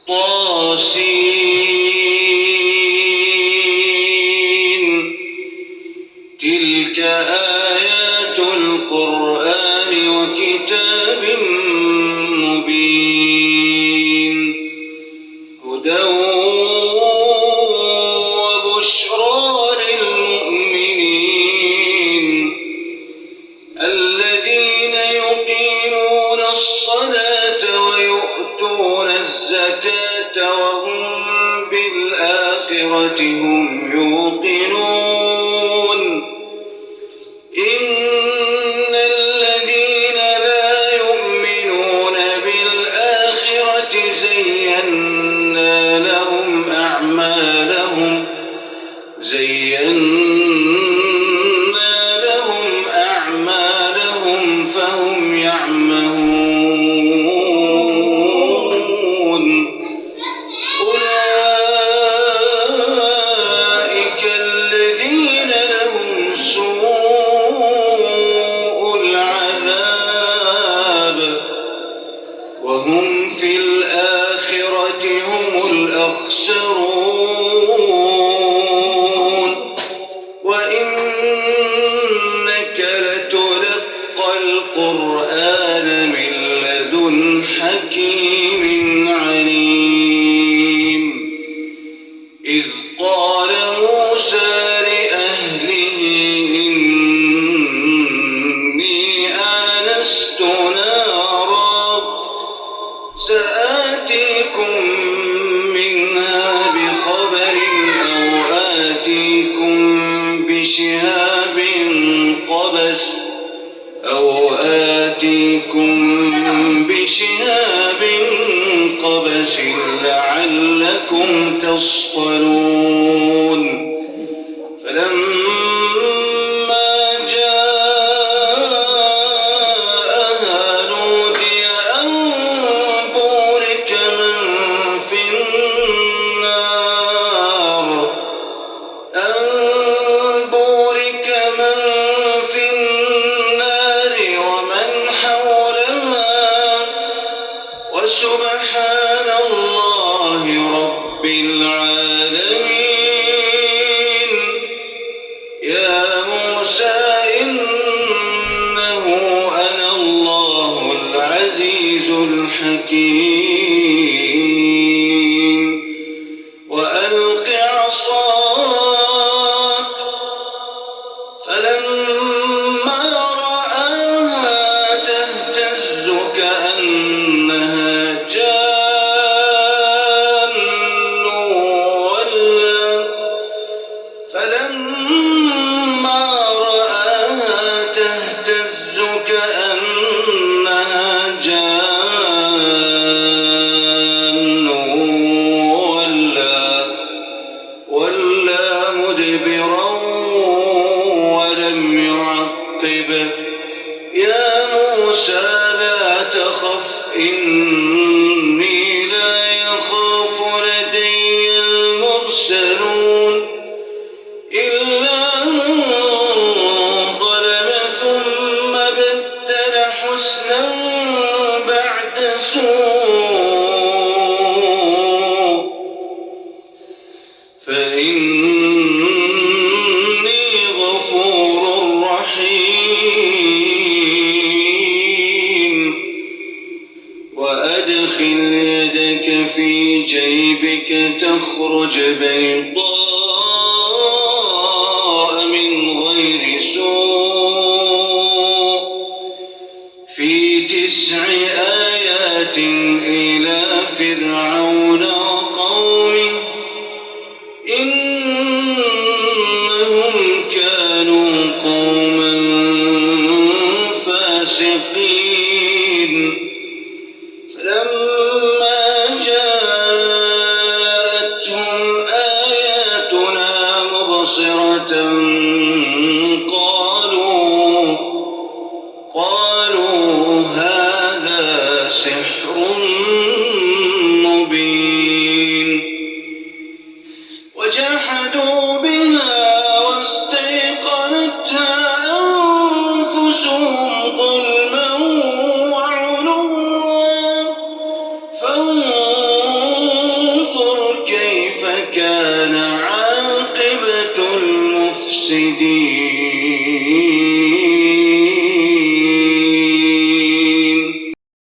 طاسين تلك آيات القرآن وكتاب مبين هدى وبشرى للمؤمنين الذين يقيمون الصلاة ويؤتون الزكاة وهم بالآخرة هم يوقنون إن الذين لا يؤمنون بالآخرة زينا لهم أعمالهم فهم يعمهون أولئك الذين لهم سوء العذاب وهم في الآخرة هم الأخسرون وإنك لتلقى القرآن من لدن حكيم عليم إذ قال موسى لأهله إني آنست نارا سآتيكم منها بخبر أو آتيكم بشهاب قبس لعلكم تصطلون فلما جاءها نودي أن بورك من في النار ومن حولها وسبحان الله رب العالمين يا موسى إنه أنا الله العزيز الحكيم وألق عصاك فلما رآها تهتز كأنها جان ولا مدبرا ولم يعقب يا موسى لا تخف إني لا يخاف لدي المرسلون إلا من ظلم ثم بدل حسنا بعد سوء فإني غفور رحيم وأدخل يدك في جيبك تخرج بيضاء من غير سوء في 9 آيات إلى فرعون وقومه إنهم كانوا قوما فاسقين فلما جاءتهم آياتنا مبصرة قالوا هذا سحر مبين وجحدوا بها واستيقنتها أنفسهم ظلما وعلوا فانظر مفسدين